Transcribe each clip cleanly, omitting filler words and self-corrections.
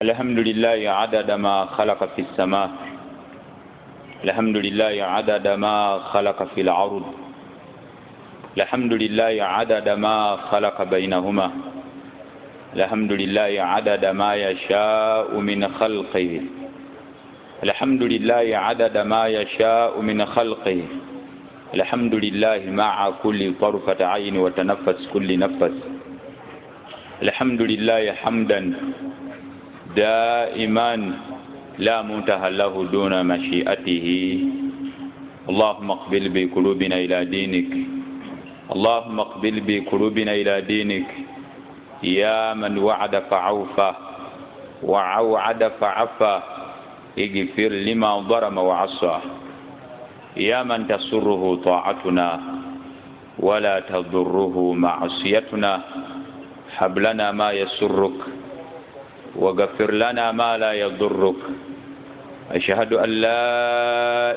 الحمد لله عدد ما خلق في السماء. الحمد لله عدد ما خلق في الأرض. الحمد لله عدد ما خلق بينهما. الحمد لله عدد ما يشاء من خلقه. الحمد لله عدد ما يشاء من خلقه. الحمد لله مع كل طرفة عين وتنفس كل نفس. الحمد لله حمدا دائما لا منتهى له دون مشيئته. اللهم اقبل بقلوبنا إلى دينك. اللهم اقبل بقلوبنا إلى دينك يا من وعد فعوفه وعوعد فعفى. اغفر لما ظلم وعصى يا من تسره طاعتنا ولا تضره معصيتنا. هب لنا ما يسرك وغفر لنا ما لا يضرك. أشهد أن لا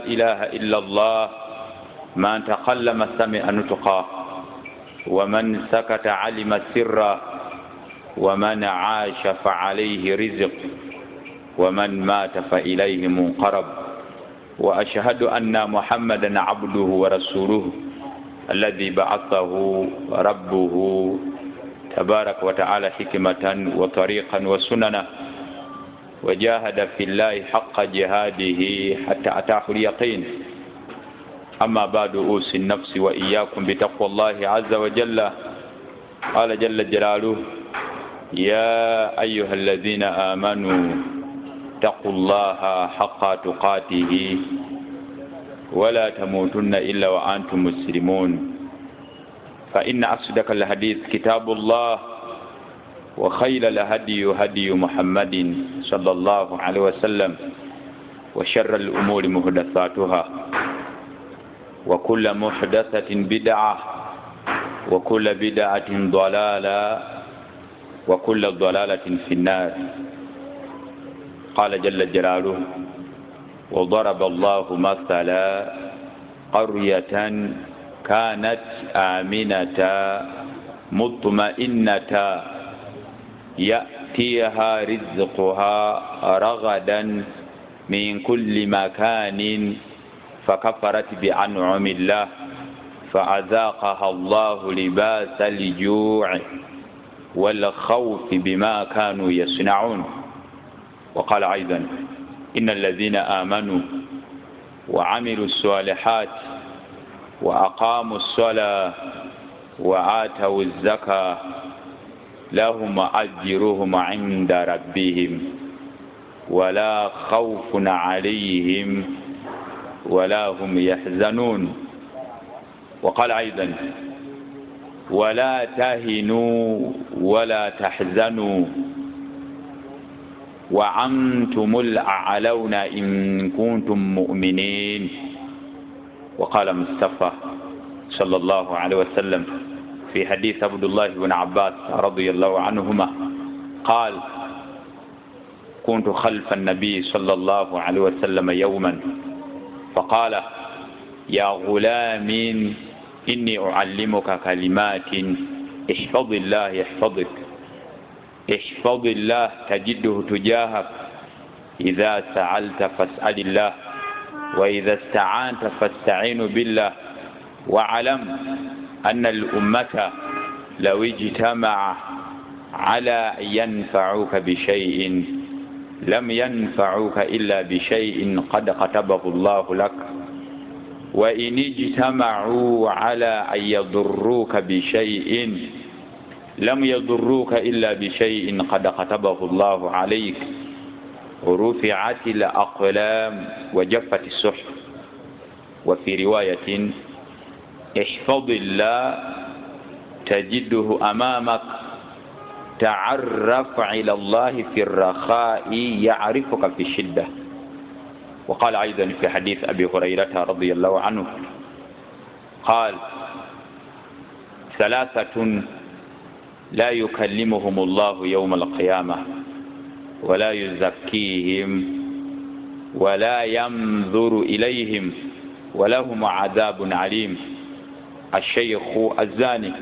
إله إلا الله. من تكلم سمع نطقا ومن سكت علم سرا ومن عاش فعليه رزق ومن مات فإليه منقرب. وأشهد أن محمدا عبده ورسوله الذي بعثه ربه تبارك وتعالى حكمة وطريقا وسننا وجاهد في الله حق جهاده حتى أتاه اليقين. أما بعد أوصي النفس وإياكم بتقوى الله عز وجل. قال جل جلاله يا أيها الذين آمنوا اتقوا الله حق تقاته ولا تموتن إلا وأنتم مسلمون. فإن أصدق الحديث كتاب الله وخير الهدي هدي محمد صلى الله عليه وسلم وشر الأمور محدثاتها وكل محدثة بدعة وكل بدعة ضلالة وكل ضلالة في النار. قال جل جلاله وضرب الله مثلا قرية كانت آمنة مطمئنة يأتيها رزقها رغدا من كل مكان فكفرت بأنعم الله فأذاقها الله لباس الجوع والخوف بما كانوا يصنعون. وقال أيضا إن الذين آمنوا وعملوا الصالحات وأقاموا الصلاة وآتوا الزكاة لهم أجرهم عند ربهم ولا خوف عليهم ولا هم يحزنون. وقال أيضا ولا تهنوا ولا تحزنوا وأنتم الأعلون إن كنتم مؤمنين. وقال مصطفى صلى الله عليه وسلم في حديث عبد الله بن عباس رضي الله عنهما قال كنت خلف النبي صلى الله عليه وسلم يوما فقال يا غلام إني أعلمك كلمات احفظ الله يحفظك احفظ الله تجده تجاهك إذا سألت فاسأل الله وإذا استعنت فاستعين بالله واعلم أن الأمة لو اجتمع على أن ينفعوك بشيء لم ينفعوك إلا بشيء قد كتبه الله لك وإن اجتمعوا على أن يضروك بشيء لم يضروك إلا بشيء قد كتبه الله عليك. رفعت الأقلام وجفت الصحف. وفي رواية احفظ الله تجده أمامك تعرف إلى الله في الرخاء يعرفك في الشدة. وقال أيضا في حديث أبي هريرة رضي الله عنه قال ثلاثة لا يكلمهم الله يوم القيامة ولا يزكيهم ولا ينظر إليهم ولهم عذاب عليم الشيخ الزاني.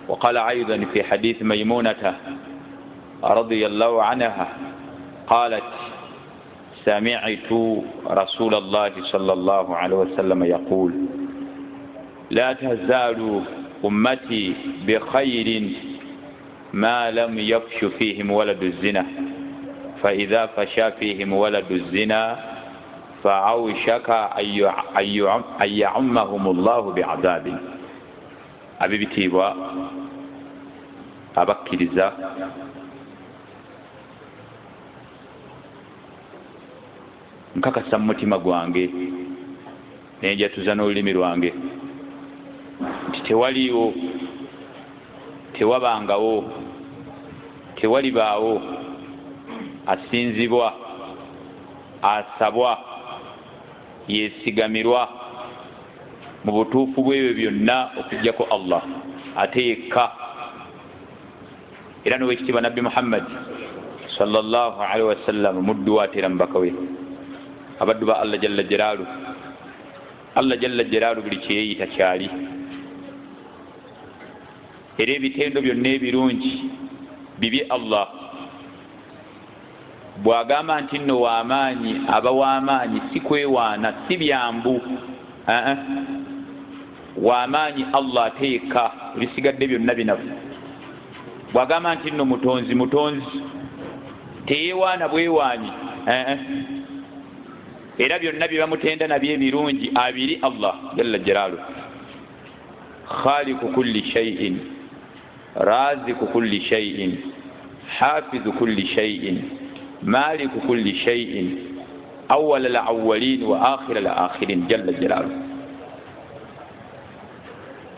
وقال أيضا في حديث ميمونة رضي الله عنها قالت سمعت رسول الله صلى الله عليه وسلم يقول لا تزال أمتي بخير ما لم يفش فيهم ولد الزنا فإذا فشى فيهم ولد الزنا فأوشك أن يعمهم الله بعذاب. أبي بتيبا أبكرزا nkakasa mu mutima gwange nenjatuza n'olulimi lwange nti tewaliwo, tewabangawo, tewalibaawo asinzibwa, asabwa, yeesigamirwa mu butuufu bw'ebyo byonna okuggyako Allah ate yekka. Era n'owekitiibwa Nabbi Muhammad sallallahu alaihi wasallam muddu wa atera mubaka we, abaddu ba Allah jalla jalaalu. Allah jalla jalaalu buli kyeyita kyali, era ebitendo byonna ebirungi bibi Allah. Bw'agamba nti nno w'amaanyi, aba w'amaanyi, si kwewaana, si byambu. W'amaanyi Allah ateeka, ebisigadde byonna binafu. Bw'agamba nti nno mutonzi, mutonzi, teyeewaana bwewaanyi. Era byonna bye bamutenda nabyo ebirungi abiri Allah jalla jalaalu. Khaliqu kulli shay'in, raziqu kulli shay'in, hafizu kulli shay'in, maliku kulli shay'in, awwal al-awwalin wa akhir al-akhirin jalla jalaalu.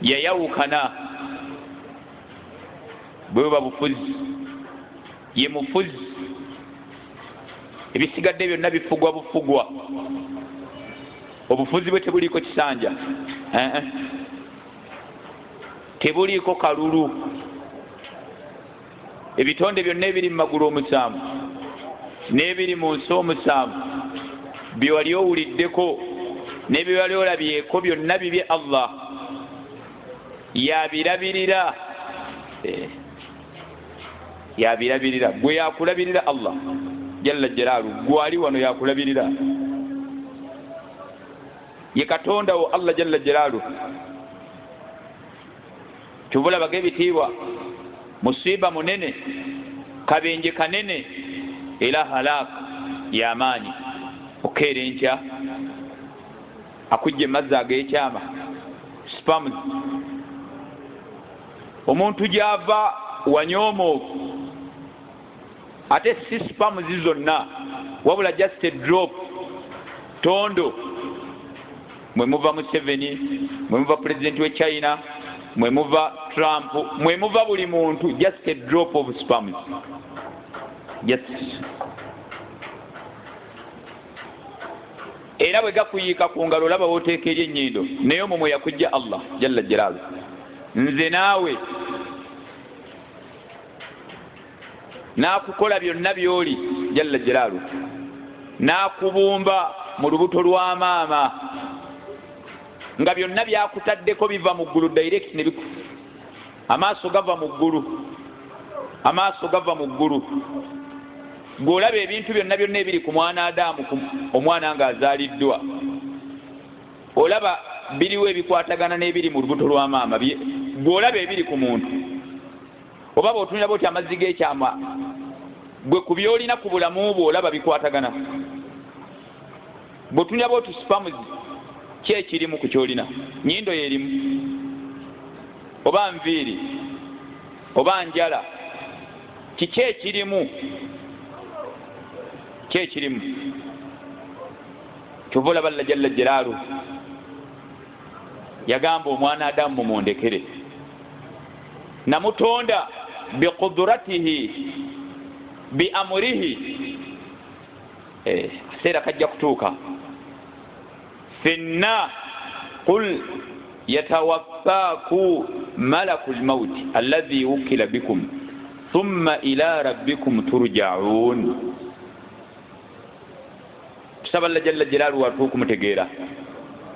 Yayawukana bweba bufuzi, ye mufuzi, ebisigadde byonna bifugwa bufugwa. Obufuzi bwe tebuliiko kisanja, tebuliiko kalulu. Ebitonde byonna ebiri mu magulu omusanvu n'ebiri mu nsi omusanvu bye wali owuliddeko n'ebyo wali olabyeko byonna bibye Allah yabirabirira. Yabirabirira, gwe yakulabirira Allah jalla jalaalu, gwe ali wano yakulabirira. Ye Katonda wo Allah jalla jalaalu. Tubulabaga ebitiibwa, musiba munene, kabenje kanene, era halaaka y'amaanyi. Okeera enkya akujja emazzi ag'ekyama, spams. Omuntu gy'ava wanyoomoofu, ate si spams zonna, wabula just a drop, tondo. Mwe muva Museveni, mwe muva president we China, mwe muva Trump, mwe muva buli muntu, just a drop of spams. Just. Era bwe gakuyiika ku ngalo olaba wooteeka eri ennyindo, naye omwo mwe yakujja Allah jalla jalaalu. Nze naawe n'akukola byonna by'oli jalla jalaalu, n'akubumba mu lubuto lwa maama, nga byonna byakutaddeko biva mu ggulu direct ne biku. Amaaso gava mu ggulu, amaaso gava mu ggulu. Gw'olaba ebintu byonna byonna ebiri ku mwana Adamu, omwana ng'azaaliddwa, olaba biriwo ebikwatagana n'ebiri mu lubuto lwa maama. Gw'olaba ebiri ku muntu, oba bw'otunula bw'oti amazzi g'ekyama, gwe ku by'olina ku bulamu bwo olaba bikwatagana. Bw'otunula bw'oti spams, ki ekirimu ku ky'olina? Nnyindo y'erimu, oba nviiri, oba njala, kiki ekirimu? Ki ekirimu? Kyova olaba Allah jalla jalaalu yagamba omwana Adamu mumundekere, namutonda biqudratihi biamurihi. Akaseera kajja kutuuka, fenna qul yatawaffaku malaku lmauti alladhi wukila bikum thumma ila rabbikum turja'un. Tusaba Allah jalla jalaalu watuuka okumutegeera,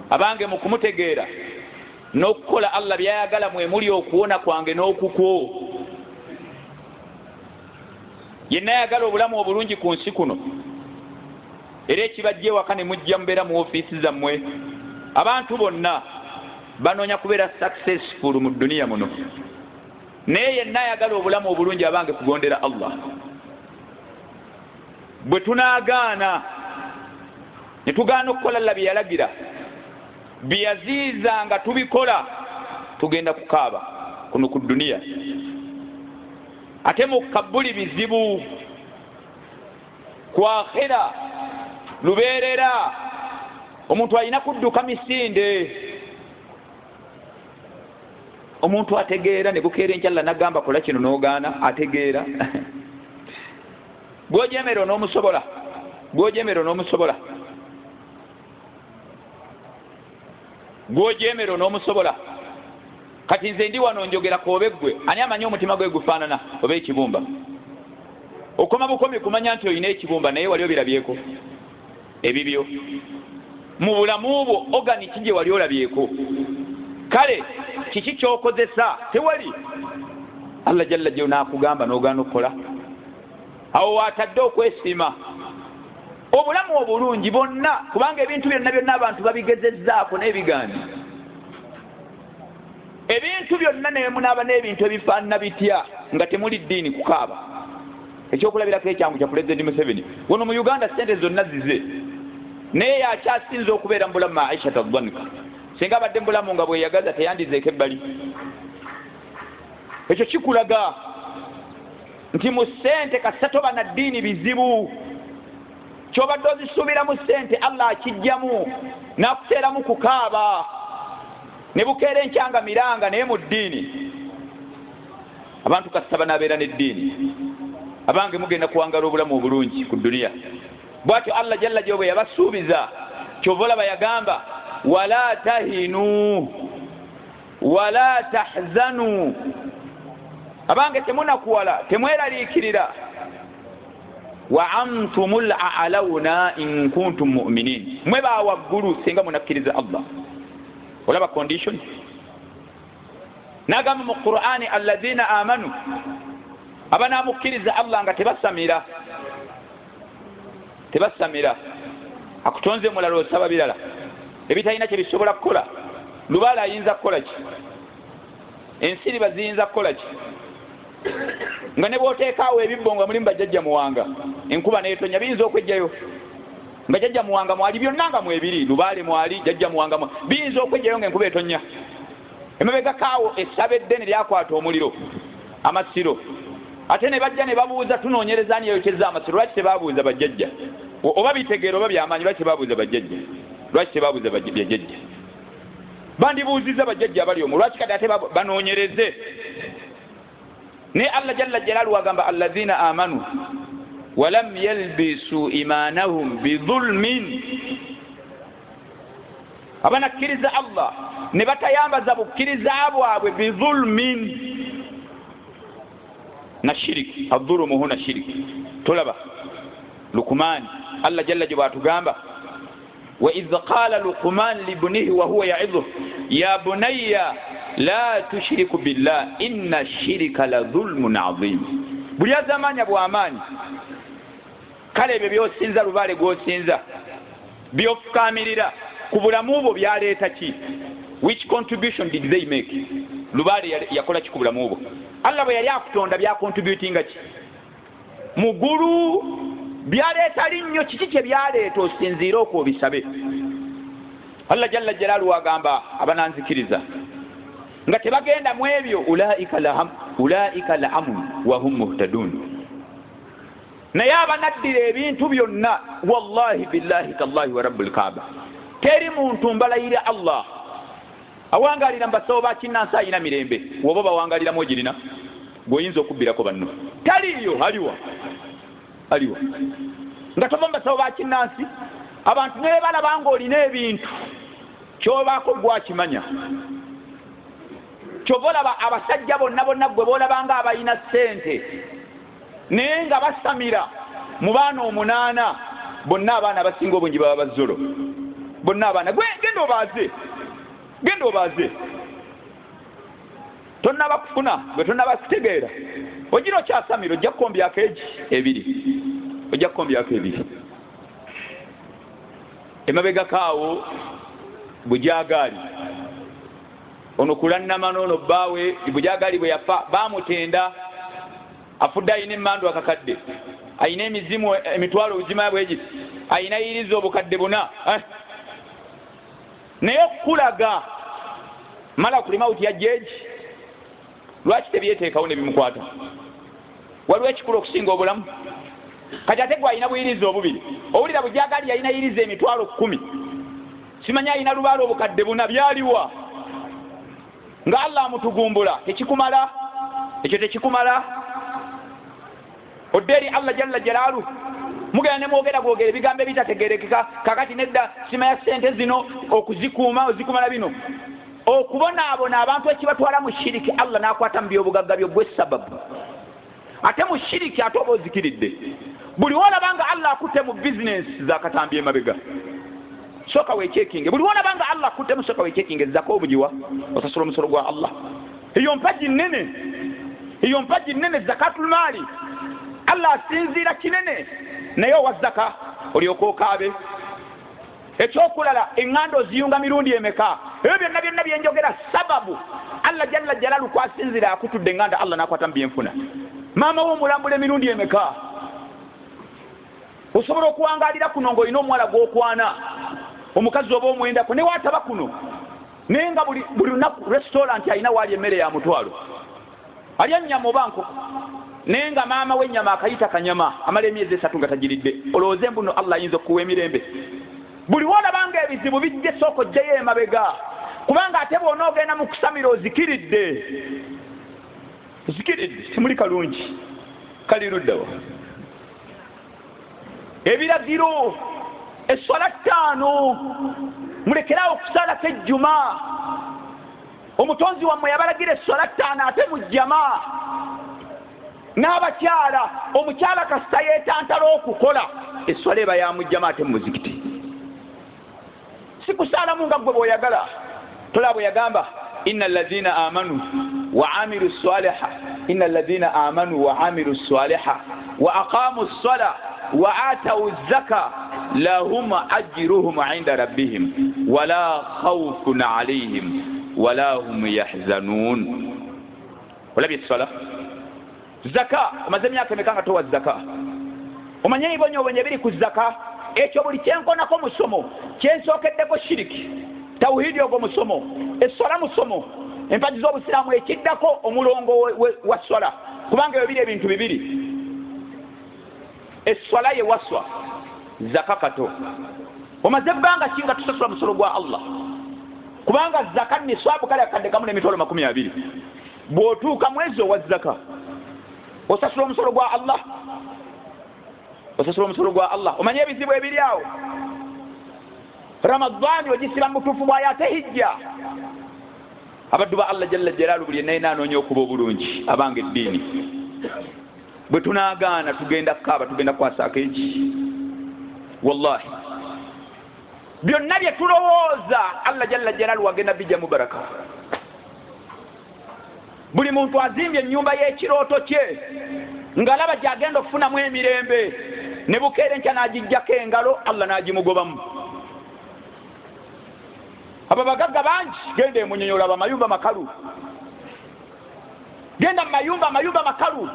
abange mu kumutegeera n'okukola Allah byayagala mwe muli okuwona kwange n'okukwo. yenna ayagala obulamu obulungi ku nsi kuno era ekibajja ewaka ne mujja mubeera mu ofiisi zammwe abantu bonna banoonya kubeera successful mu duniya muno naye yenna ayagala obulamu obulungi abange kugondera Allah bwe tunaagaana ne tugaana okukola alla bye yalagira bye yaziiza nga tubikola tugenda kukaaba kuno ku duniya ate mu kabuli bizibu ku akhira lubeerera omuntu alina kudduka misinde omuntu ategeera ne bukeera enkyalla nagamba kola kino n'ogaana ategeera gw'ojemera onoomusobola gw'ojemera onoomusobola gw'ojemera onoomusobola kati nze ndi wano njogera koobe ggwe ani amanyi omutima gwe gufaanana oba ekibumba okoma bukomi kumanya nti olina ekibumba naye wali obirabyeko ebibyo mu bulamu bwo oganiki gye wali olabyeko kale kiki kyokozesa tewali Allah jalla jjo naakugamba n'ogaana okukola awo watadde okwesiima obulamu obulungi bonna kubanga ebintu byonna byonna abantu babigezezzaako n'ebigaani ebintu byonna naye munaaba n'ebintu ebifaanana bitya nga temuli ddiini kukaaba ekyokulabirako ekyangu kya pulezidenti Museveni wano mu Uganda sente zonna zize naye yakyasinza okubeera mu bulamu Aisha Tadhanika singa abadde mu bulamu nga bweyagaza teyandizeeko ebbali ekyo kikulaga nti mu ssente kasita toba na ddiini bizibu kyobadde ozisuubira mu ssente Allah akijjamu n'akuteeramu kukaaba ne bukeera enkyanga miranga naye mu ddiini abantu kasita banaabeera n'eddiini abange mugenda kuwangala obulamu obulungi ku duniya bw'atyo Allah jalla jjo bwe yabasuubiza kyova olaba yagamba wala tahinu wala tahzanu abange temunakuwala temweraliikirira wa antumul a'launa in kuntum mu'minin mwe bawaggulu singa munakkiriza Allah olaba condition nagamba mu Qur'ani alladhina amanu abanamukkiriza Allah nga tebasamira akutonze mulala osaba birala ebitalina kye bisobola kukola lubaala ayinza kukola ki ensiriba ziyinza kukola ki nga ne bw'oteekaawo ebibbo nga mulimu bajjajja muwanga enkuba neetonya biyinza okwejjayo nga jjajja muwanga mwali byonna nga mwebiri lubaale mwali jjajja muwanga biyinza okwejjayo nga enkuba etonya emabega kaawo essaba eddene lyakwata omuliro amasiro ate ne bajja ne babuuza tunoonyereza ani yayokyeza amasiro lwaki tebabuuza bajjajja oba bitegeera oba byamaanyi lwaki tebabuuza bajjajja lwaki tebabuuza bajjajja bandibuuziza bajjajja abali omwo lwaki kati ate banoonyereze ne Allah jalla jalaaluhu agamba alladhina amanu walam yalbisu imanahum bidhulmin abanakkiriza Allah ne batayambaza bukkiriza bwabwe bidhulmin na shiriki adhulumu huna shiriki tolaba Luqman Allah jalla jalla atugamba wa idh qala Luqman libnihi wa huwa ya'idhuhu ya bunayya la tushriku billah inna shirika la dhulmun adhim buli azamanya bw'amaanyi kale ebyo byosinza lubaale gwosinza byofukamirira ku bulamu bwo byaleeta ki which contribution did they make lubaale yakola ki ku bulamu bwo Allah bwe yali akutonda byakontributinga ki mugulu byaleeta linnyo kiki kye byaleeta osinziire okwo bisabe Allah jalla jalaaluhu agamba abananzikiriza nga tebagenda mu ebyo ulaika la'amun wa hum muhtadun naye abanaddira ebintu byonna wallahi billahi tallahi wa rabbul kaaba teri muntu mbalayira Allah awangalira mbasawo bakinnansi ayina mirembe woba bawangaliramu ogirina gweoyinza okubbirako banno taliyo aliwo nga tova mbasawo bakinnansi abantu naye balaba nga olina ebintu kyobaako gwakimanya kyova olaba abasajja bonna gwe boolabanga abalina ssente naye nga basamira mu baana 8 bonna abaana abasinga obungi baba bazzolo bonna abaana genda obaaze tonnaba kufuna gwe tonnaba kutegeera ogira okyasamira ojja kukombyako ebiri ojja kukombyako ebiri emabega kaawo Bujagaali ono kulannama n'ono bbaawe Bujagaali bwe yafa baamutenda afudde ayina emmandu akakadde ayina emizimu emitwalo buzima bwegi ayina yiriza obukadde buna naye okulaga mala kulima uti ya jeji lwaki tebyeteekawo ne bimukwata waliwo ekikulu okusinga obulamu kati ate gwe ayina buyiriza obubiri owulira Bujagaali yayina yiriza emitwalo 10 simanya ayina lubaala obukadde buna byaliwa nga Allah amutugumbula tekikumala ekyo tekikumala oderi Allah jalla jalaalu mugenda ne mwogera gwogera ebigambo ebitategerekeka kakati nedda simanya sente zino okuzikuuma ozikumala bino okubonaabona abantu ekibatwala mu shiriki Allah n'akwata mu byobugagga byo gwe sababu ate mu shiriki ate oba ozikiridde buli wolabanga Allah akutte mu business zakatambye emabega soka wechekinge buli wolabanga Allah akutte mu soka wechekinge zako obujiwa osasula omusolo gwa Allah iyo mpaji nnene zakatul mali Allah asinziira kinene naye wazaka olyoka okaabe ekyokulala eŋŋando ziyunga mirundi emeka ebyo byonna byenjogera sababu Allah jalla jalalu kwasinzira akutudde eŋŋanda Allah n'akwata mu byenfuna maama wo omulambula emirundi emeka osobola okuwangalira kuno ng'olina omuwala gw'okwana omukazi oba omwendako ne waataba kuno naye nga buli lunaku restaurant alina waali emmere ya mutwalo alya nnyama oba nkoko naye nga maama w'ennyama akayita kanyama amala emyezi 3 nga tagiridde olowooze mbuno Allah ayinza okuwa emirembe buli wolabanga ebizibu bijja esooka ojjayo emabega kubanga ate bw'ona ogenda mu kusamira ozikiridde simuli kalungi kali luddawa ebiragiro eswala 5 mulekerawo okusalako ejjuma omutonzi wammwe yabalagira eswala 5 ate mu jjama n'abakyala omukyala kasita yeetantala okukola eswala eba yamujjama ate mu muzikiti sikusaalamu nga gwe bw'oyagala tola bwe yagamba inna alladhina amanu wa amilu ssaliha wa aqamu ssala wa atau zaka lahum ajruhum inda rabbihim wala khawfun alayhim wala hum yahzanun olabye essala zaka omaze emyaka emeka nga towa zaka omanye ebibonyoobonyo ebiri ku zaka ekyo buli kyenkonako musomo kyensookeddeko shiriki tawhidi ogwo musomo essala musomo empaji z'obusiraamu ekiddako omulongo wa swala kubanga ebyo biri ebintu bibiri essala ye waswa zaka kato omaze ebbanga kinga tusasula musolo gwa Allah kubanga zaka niswabu kale akadde kamu n'emitwalo 20 bw'otuuka mwezi owa zaka osasula omusolo gwa Allah omanye ebizibu ebiri awo Ramadhani ogisiba mutuufu bwayo ate hijja abaddu ba Allah jalla jalaalu buli naye naanoonya okuba obulungi abanga eddiini bwe tunaagaana tugenda kukaaba tugenda kwasaako eki wallahi byonna bye tulowooza Allah jalla jalaalu wagenda bijja mu baraka buli muntu azimbye ennyumba y'ekirooto kye ng'alaba gy'agenda okufunamu emirembe ne bukeere nkya n'agijjako engalo Allah n'agimugobamu abo bagagga bangi genda emunyonyola bamayumba makalu genda mumayumba makalu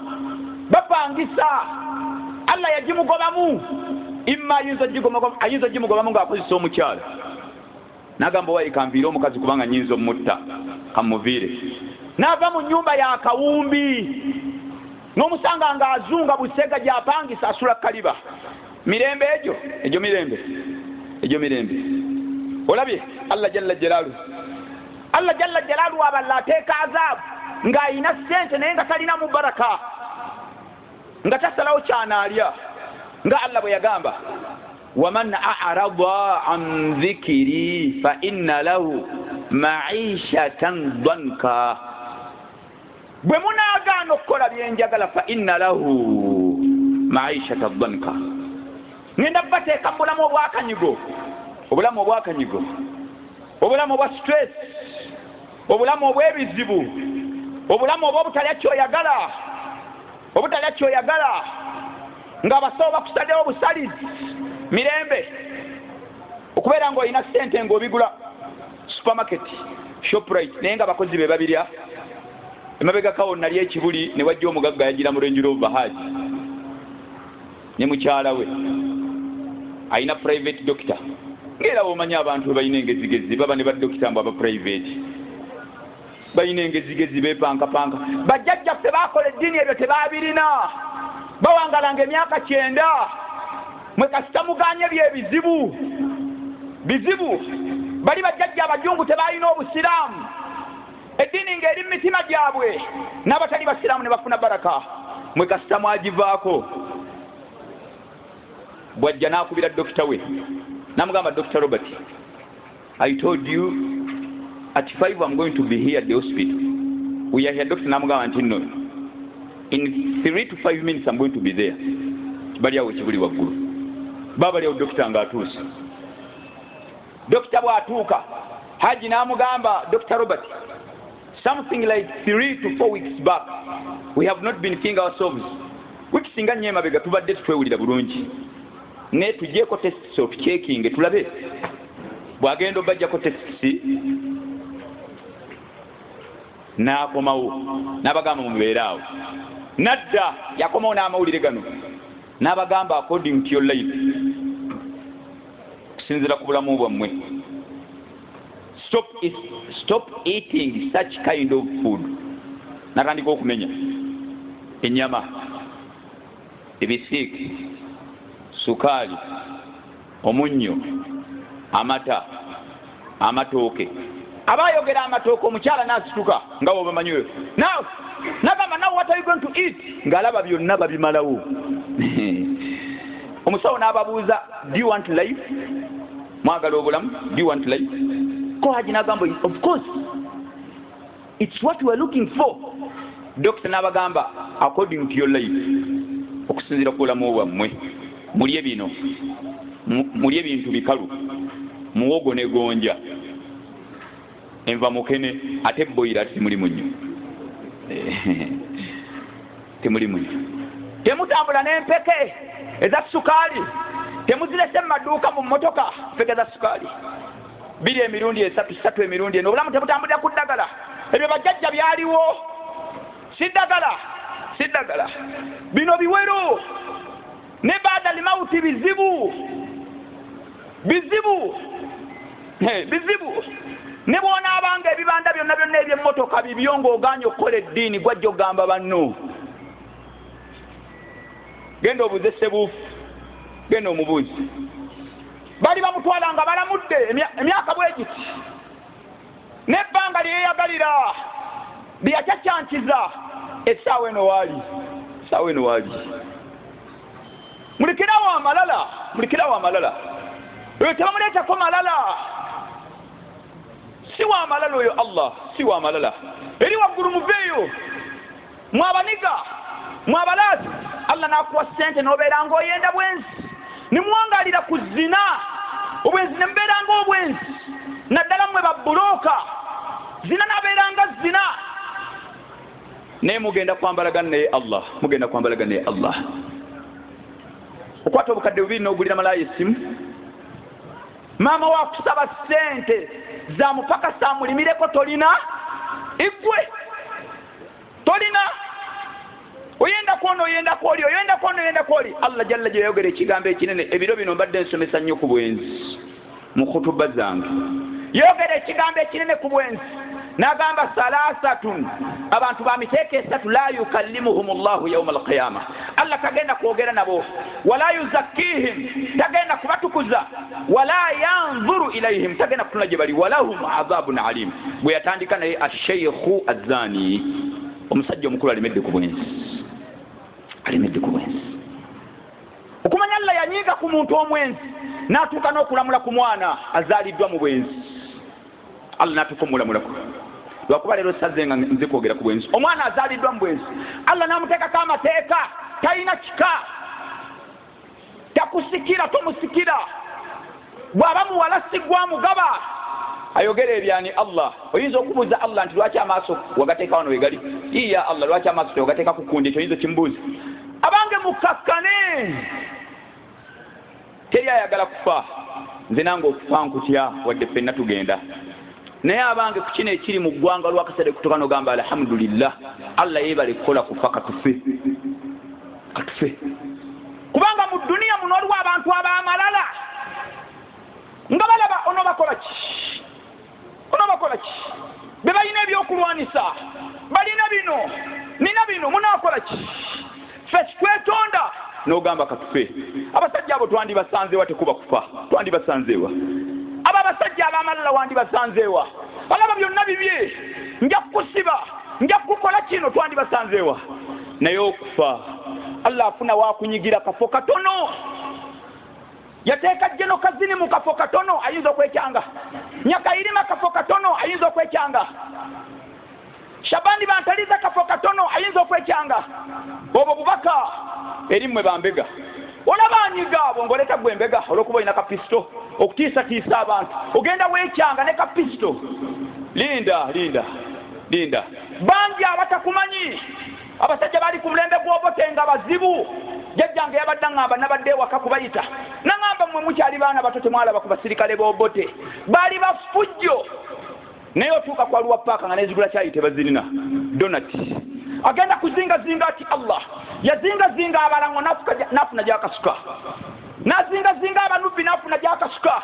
bapangisa Allah yagimugobamu imma ayinza ogimugobamu ng'akozesa omukyala n'agamba wayi kanviire omukazi kubanga nnyinza omutta kamuviire n'ava mu nnyumba ya kawumbi n'omusanga ng'azunga busega gy'apangisa asula kaliba mirembe egyo mirembe olabye Allah jalla jalaalu aballa ateeka azaabu ng'ayina ssente naye nga talina mu baraka nga tasalawo kyanaalya nga Allah bwe yagamba waman a'rada an dhikri fa inna lahu ma'ishatan dhanka bwe munaagaana okukola byenjagala fa inna lahu ma'ishatan dhanka ngenda bateeka bulamu obwakanyigo obulamu obwa stress obulamu obw'ebizibu obulamu obw'obutalya kyoyagala obutalya kyoyagala ng'abasawo bakusalirawo busalizi mirembe okubeera ng'olina ssente ng'obigula supermarket Shoprite naye nga abakozi be babirya emabegakawo nali ekibuli ne wajja omugagga yagira mu Range Rover Haji ne mukyala we ayina private doctor ng'era bw'omanyi abantu we balina engezigezi baba ne badokita mbu aba private balina engezigezi beepankapanka bajjajjaffe baakola eddiini ebyo tebaabirina bawangalanga emyaka 9 mwe kasita muganye byebizibu bizibu bali bajjajja abajungu tebalina obusiraamu eddiini ng'eri mu mitima gyabwe n'abatali basiraamu ne bafuna baraka mwe kasita mwagivaako bwajja n'akubira dokita we namugamba Dr. Robert, I told you at 5 I'm going to be here at the hospital. We are here, Dr. Namugamba Antino. In 3 to 5 minutes I'm going to be there. Bali awo kibuli waggulu. Baba leo dokita ng'atuuse. Dokita bw'atuuka Haji n'amugamba Dr. Robert, something like 3 to 4 weeks back we have not been feeling ourselves. Wikisinga nnyo emabega tubadde tutwewulira bulungi. Ne tugyeko tests of checking tulabe bwagenda obajjako tests n'akomawo n'abagamba mubeere awo nadda yakomawo n'amawulire gano n'abagamba according to your life kusinzira ku bulamu bwammwe stop eating such kind of food natandika okumenya ennyama ebisiiki sukali omunnyo amata amatooke abayogera amatooke omukyala n'asituka nga bwobamanyiwe nagamba now what are you going to eat ng'alaba byonna babimalawo omusawo n'ababuuza do you want life mwagala obulamu do you want life ko Haji n'agamba of course it's what we are looking for doctor n'abagamba according to your life okusinziira ku bulamu bwammwe mulye bino mulye bintu bikalu muwogo ne gonja enva mukene ate boyira timuli munyo timuli munyo temutambula n'empeke eza sukali temuzirese mu maduuka mu mmotoka mpeke za sukali 2 emirundi 3 emirundi eno obulamu temutambulira ku ddagala ebyo bajjajja byaliwo siddagala bino biwero ne baada limauti bizibu ne bwona abanga ebibanda byonna byonna eby'emmotoka bibyo ng'oganye okukola eddiini gwajja ogamba banno genda obuuze Ssebuufu genda omubuuzi bali bamutwala nga balamudde emyaka bwegiti n'ebbanga lyeyagalira lyacacyankiza essaawa eno waali mulikirawo amalala oyo tebamuleetako malala si wa malala oyo Allah si wa malala eri waggulu muveeyo mwabaniga mwabalazi Allah n'akuwa ssente n'obeera ng'oyenda bwenzi nimuwangalira ku zina obwenzi ne mubeera ng'obwenzi naddala mmwe babbulooka zina n'abeeranga zina naye mugenda kwambalagana naye Allah okwata obukadde 2 n'ogulira malaya essimu maama waakusaba ssente zamupakasa amulimireko tolina igwe tolina oyenda kwoli Allah jalla gye yayogera ekigambo ekinene ebiro bino mbadde nsomesa nnyo ku bwenzi mu khutuba zange yayogera ekigambo ekinene ku bwenzi n'agamba salasatun abantu ba miteeko 3 la yukallimuhum Allahu yawma al-qiyamah Allah tagenda kwogera nabo wala yuzakkihim tagenda kubatukuza wala yanzuru ilayhim tagenda kutunula gye bali walahum adhabun alim bwe yatandika naye ash-shaykhu az-zani omusajja omukulu alimedde ku bwenzi okumanya Allah yanyiga ku muntu omwenzi n'atuuka n'okulamula ku mwana azaaliddwa mu bwenzi Allah n'atuuka omulamulahu lwakuba leero sazze nga nze kwogera ku bwenzi omwana azaaliddwa mu bwenzi Allah n'amuteekako amateeka talina kika takusikira tomusikira bw'aba muwala si gwamugaba ayogera ebyani Allah oyinza okubuuza Allah nti lwaki amaaso wagateeka wano wegali iya Allah lwaki amaaso tewagateeka ku kundi ekyo oyinza kimbuuza abange mukakkane teri ayagala kufa nze nange okufa nkutya wadde ffenna tugenda naye abange ku kino ekiri mu ggwanga lwakasadde kutuuka n'ogamba alhamdulillah Allah yeebale kukola kufa katufe kubanga mu duniya muno waliwo abantu ab'amalala nga balaba onoobakola ki be balina ebyokulwanisa balina bino nina bino munaakola ki ffe twetonda n'ogamba katufe abasajja abo twandibasanzeewa tekuba kufa twandibasanzeewa abo abasajja ab'amalala wandibasanzeewa balaba byonna bibye nja kukusiba nja kukukola kino twandibasanzeewa naye okufa Allah afuna wakunyigira kafo katono yateeka jjeno kazini mu kafo katono ayinza okwekyanga nyakayirima kafo katono ayinza okwekyanga Shabani bantaliza kafo katono ayinza okwekyanga obwo bubaka eri mmwe bambega olabanyiga abo ngoleta gwe mbega olwokuba olina kapisto okutiisatiisa abantu ogenda weekyanga ne kapisto linda bangi abatakumanyi abasajja bali ku mulembe gw'obote nga bazibu jjajjange yabadde ngamba nabadde ewaka kubayita nangamba mmwe mukyali baana bato temwalaba ku basirikale b'obote baali bafujjo naye otuuka ku aluwa paaka nga nezigula kyayi tebazirina donati agenda kuzingazinga ati Allah yazingazinga abalango nafuna gyakasuka nazingazinga abanubbi nafuna gyakasuka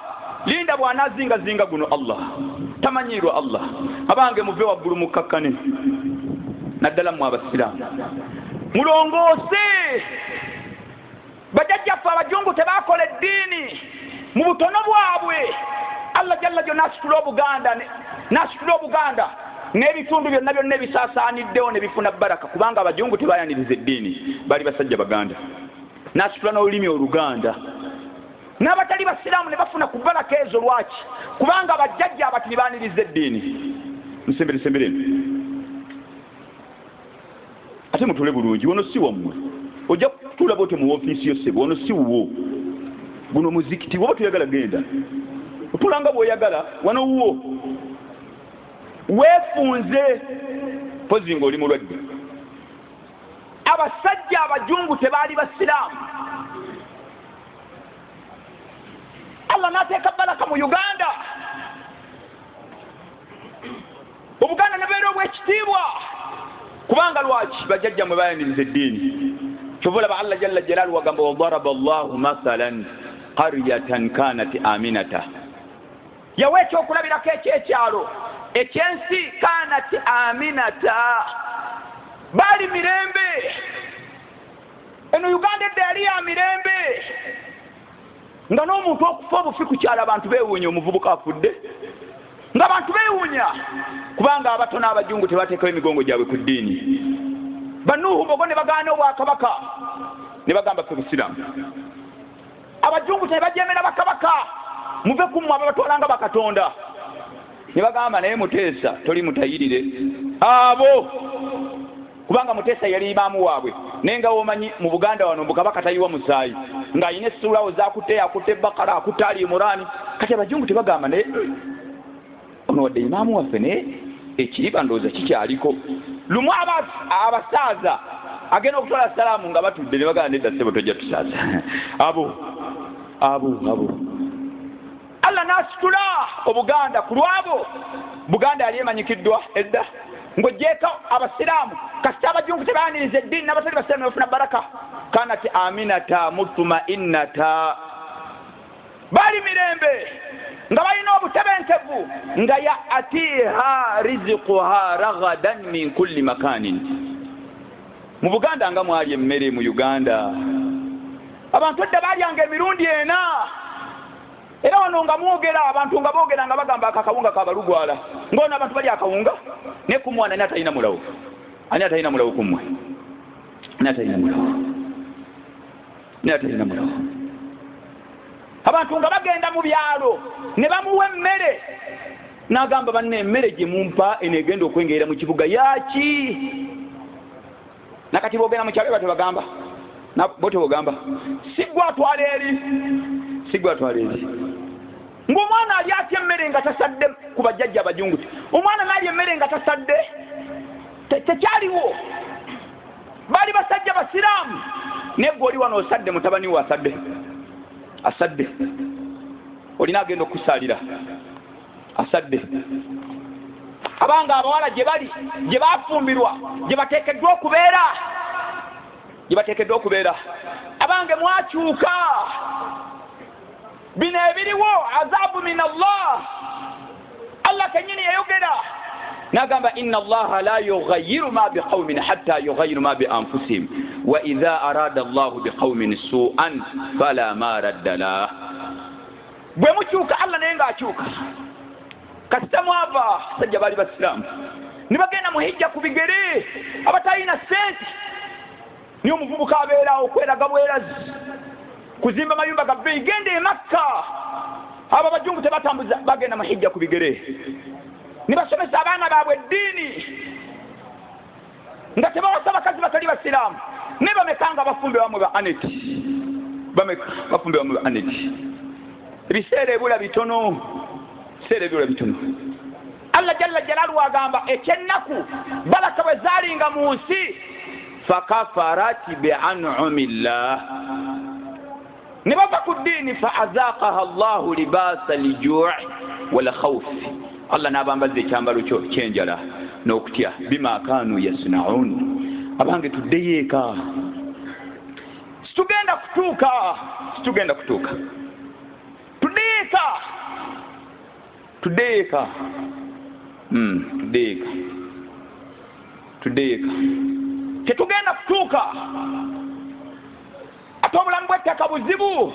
linda bw'anazingazinga guno Allah tamanyirwa Allah abange muve waggulu mukkakkane naddala mmwe abasiraamu mulongoose bajjajjaffe abajungu tebakola eddiini mu butono bwabwe Allah jalla jo nasitula obuganda n'ebitundu byonna byonna ebisaasaaniddewo ne bifuna baraka kubanga abajungu tebayaniriza eddiini bali basajja baganda nasitula n'olulimi oluganda n'abatali basiraamu ne bafuna ku baraka ezo lwaki kubanga bajjajja abati nibaaniriza eddiini musemberesembereni ate mutule bulungi wono si wammwe ojja kutula bote mu ofiisi yosebo wono si wuwo guno muzikiti woba tuyagala genda otulanga bw'oyagala wano wuwo weefunze pozi ng'oli mulwadde abasajja abajungu tebaali basiraamu Allah n'ateeka baraka mu Uganda obuganda ne beera obw'ekitiibwa kubanga lwaki bajjajjammwe bayaniriza eddiini kyova olaba Allah jalla jalaalu wagamba wadaraba Allahu mathalan qaryatan kanat aminata yawa ekyokulabirako ekyekyalo ekyensi kanat aminata baali mirembe eno Uganda edda yali ya mirembe nga n'omuntu okufa obufi ku kyalo abantu beewuunya omuvubuka afudde ng'abantu beewuunya kubanga abato n'abajungu tebateekawo emigongo gyabwe ku ddiini banuuhu bogo ne bagaana obwakabaka ne bagamba ffe busiraamu abajungu tebajemera bakabaka muve kummwe ababatwalanga bakatonda ne bagamba naye Muteesa toli mutayirire abo kubanga Muteesa yali imaamu waabwe naye nga womanyi mu Buganda wano mukabaka tayiwa musaayi ng'ayina essulawo zakutte akutte Bakara akutte Ali Imurani kati abajungu tebagamba naye ono wadde imaamu waffe naye ekiriba ndowooza kikyaliko lumu abasaaza agenda okutwala salaamu nga batudde ne bagamba nedda ssebo tojja tusaaza abo Allah n'asitula obuganda ku lwabo Buganda yali emanyikiddwa edda ng'oggyeko abasiraamu kasita abajungu tebayaniriza eddiini n'abatali basiraamu ne bafuna baraka kanat aminata mutma'innata baali mirembe nga balina obutebenkevu nga yaatiha rizquha ragadan min kulli makanin mu Buganda nga mwali emmere mu Uganda abantu edda balyanga emirundi ena era wano nga mwogera abantu nga boogera nga bagamba akakawunga kabalugwala ng'ono abantu bali akawunga ne ku mwana ani atalina mulawo kummwe ani atalina mulawo abantu nga bagenda mu byalo ne bamuwa emmere n'agamba banne emmere gye mumpa enegenda okwengerera mu kibuga yaki nakati boogenda mu kyalo batebagamba bo tebogamba sigwa atwala eri ng'omwana ali atya emmere nga tasadde ku bajjajja abajunguti omwana n'alya emmere nga tasadde tekyaliwo baali basajja basiraamu naye gwe oli wano osadde mutabani we asadde olina agenda okukusaalira asadde abanga abawala gye bali gye bafumbirwa gye bateekeddwa okubeera abange mwakyuka bino ebiriwo azabu min Allah kenyini yayogera n'agamba inna allaha la yughayyiru ma biqawmin hatta yughayyiru ma bi anfusihim wa idha arada allahu biqawmin su'an fala maradda lah bwe mukyuka Allah naye ng'akyuka kasita mwava sajja baali basiraamu ne bagenda mu hijja ku bigere abatalina ssente niyo omuvubuka abeerawo okweraga bwerazi kuzimba mayumba ga bbeeyi genda e Makka abo abajungu tebatambuza bagenda mu hijja ku bigere ne basomesa abaana baabwe eddiini nga tebawasa bakazi batali basiraamu ne bamekanga bafumbe bamwe ba aneti ebiseera ebula bitono Allah jalla jalaaluhu agamba ekyennaku balaka bwe zaalinga mu nsi fakafarati bi'an'umillah ne bava ku ddiini fa azaaqaha Allahu libaasa al-juu'i wal khawfi Allah n'abambaza ekyambalo kyenjala n'okutya bima kaanu yasna'un abange tuddeyo eka situgenda kutuuka tuddeyo eka tetugenda kutuuka ate obulamu bw'ettaka buzibu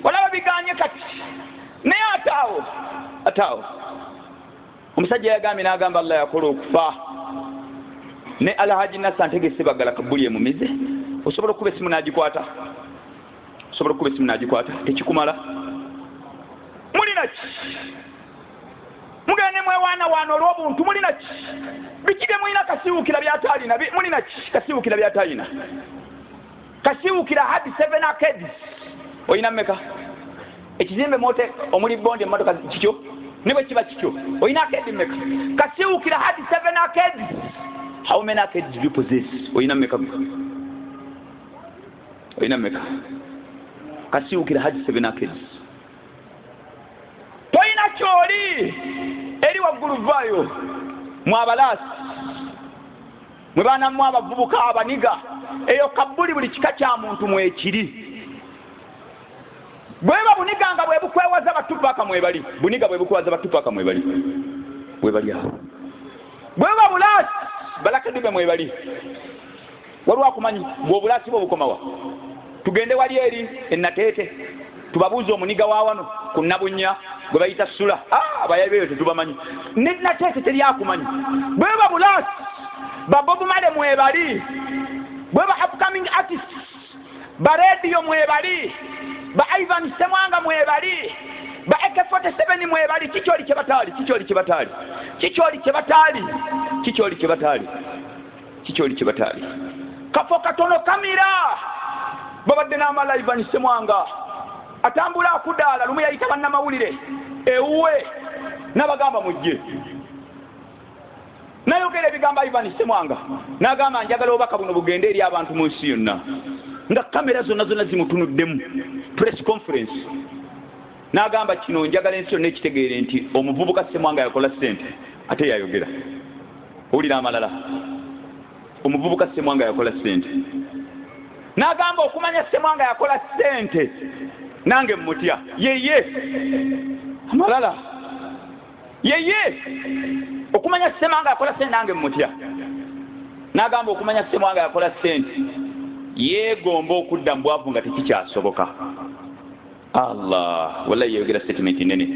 olaba biganye kati naye ataawo omusajja yagambye n'agamba Allah yakola okufa ne Alhaji Nassa Ntegese Bagala Kabuli emumize osobola okuba essimu n'agikwata tekikumala mulina ki mugende mwewaana olw'obuntu mulina ki bikige mulina kasiwukira byataalina mulina ki kasiwukira byataalina kasiwukira hadi 7 arcades olina mmeka ekizimbe mote omuli bondi emmotoka kikyo ne bwe kiba kikyo olina arcade mmeka kasiwukira hadi 7 arcades how many arcades do you possess olina mmeka kasiwukira hadi 7 arcades toyina kyoli eri waggulu vaayo mwabalaasi mwe baana mmwe abavubuka abaniga eyo Kabuli buli kika kya muntu mwekiri bweba buniga nga bwe bukwewaza batupaka mwebali buniga bwe bukwewaza batupaka mwebali awo bweba bulaasi balakadibe mwebali waliwo akumanyi bw'obulaasi bwo bukomawa tugende wali eri ennateete tubabuuze omuniga wa wano ku Nabunnya gwe bayita Sula abayayi beyo tetubamanyi nennateete teri akumanyi bweba bulaasi Bob Marley mwebali bweba upcoming artists ba radio mwebali ba Ivan Semwanga mwebali ba AK47 mwebali kikyoli kyebatali kafo katono kamira babadde n'amala Ivan Semwanga atambula akudaala lumu yayita bannamawulire ewuwe n'abagamba mujje nayogera ebigamba Ivan Semwanga n'agamba njagala obubaka buno bugende eri abantu mu nsi yonna nga kamera zonna zimutunuddemu press conference n'agamba kino njagala ensi yonna ekitegeere nti omuvubuka Semwanga yakola ssente ate yayogera owulira amalala omuvubuka Semwanga yakola ssente n'agamba okumanya Semwanga yakola ssente nange mmutya yeye amalala okumanya Semwanga yakola ssente nange mmutya n'agamba okumanya Semwanga yakola ssente yeegomba okudda mu bwavu nga tekikyasoboka Allah wallahi yayogera statement nene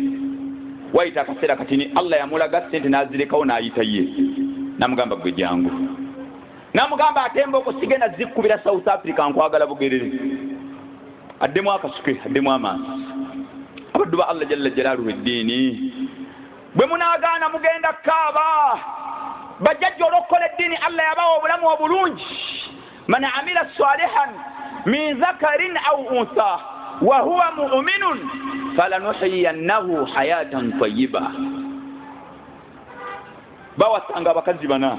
wayita akaseera katini Allah yamulaga ssente n'azirekawo n'ayita ye n'amugamba gwe jangu n'amugamba atemba okusigenda zikkubira South Africa nkwagala bugerere addemu akasuke addemu amaanyi abaddu ba Allah jalla jalaaluhu eddiini bwe munaagaana mugenda kaaba bajjajja olw'okukola eddiini Allah yabawa obulamu obulungi man amila salihan min zakarin aw unsa wa huwa mu'minun falanuhyiyannahu hayatan tayyiba. Bawasanga abakazi bana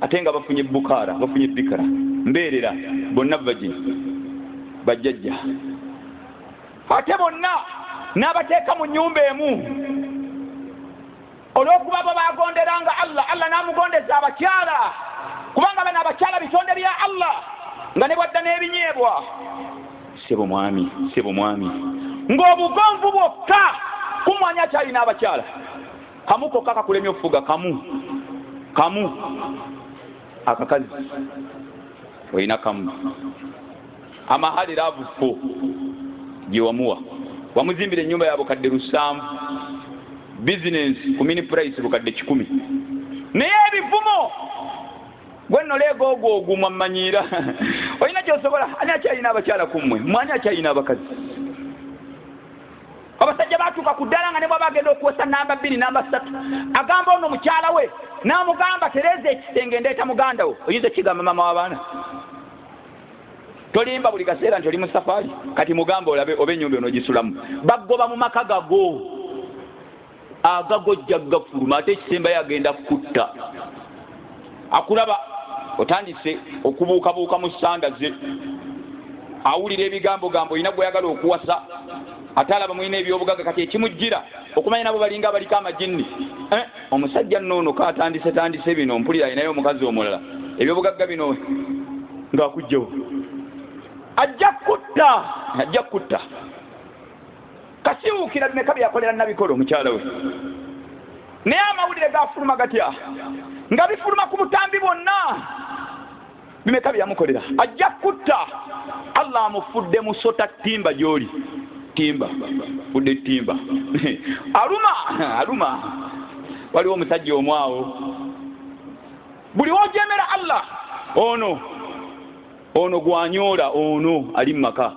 ate nga bafunye bukara, bafunye bikara mbeerera, bonna bajjajja ate bonna n'abateeka mu nnyumba emu olw'okuba bo baagonderanga Allah n'amugondeza abakyala, kubanga bano abakyala bitonde bya Allah nga ne bwadda n'ebinyeebwa. Sebo mwami ng'obugonvu bwokka kumwanya akyalina abakyala kamu kokka kakulemya okufuga kamu akakazi olina kamu amahali laavu gye wamuzimbira ennyumba ya bukadde 7, bizinensi ku mini price bukadde 10, naye ebivumo gwenno leego ogwo ogumwamanyiira olina kyosobola. Ani akyalina abakyala kummwe? Mwani akyalina abakazi? Abasajja batuuka ku ddala nga ne bwaba agenda okuwesa namba 2 namba 3 agamba ono mukyala we n'amugamba tereeza ekisenge ndeeta muganda wo. Oyinza kigamba mama w'abaana? Tolimba buli kaseera nti oli mu safaari kati mugamba olabe oba ennyumba onogisulamu. Bagoba mu maka gago agagojja gafuluma ate ekisembayo agenda kutta. Akulaba otandise okubuukabuuka mu ssanda ze, awulira ebigambo olina gweyagala okuwasa, ate alaba mulina ebyobugaga kati ekimujjira okumanya nabo balinga abaliko amajinni. Omusajja nno katandise bino mpulira alinayo omukazi omulala, ebyobugagga bino ng'akugjawo ajja kutta. Kasiwuukira bimeka byakolera nabikola omukyala we, naye amawulire gafuluma gatya nga bifuluma ku butambi bwonna. Bimeka byamukolera, ajja kutta. Allah amufudde musota ttimba gy'oli, fudde ttimba aluma. Waliwo omusajja omwawo buli wojemera Allah ono gwanyoola, ono ali mu maka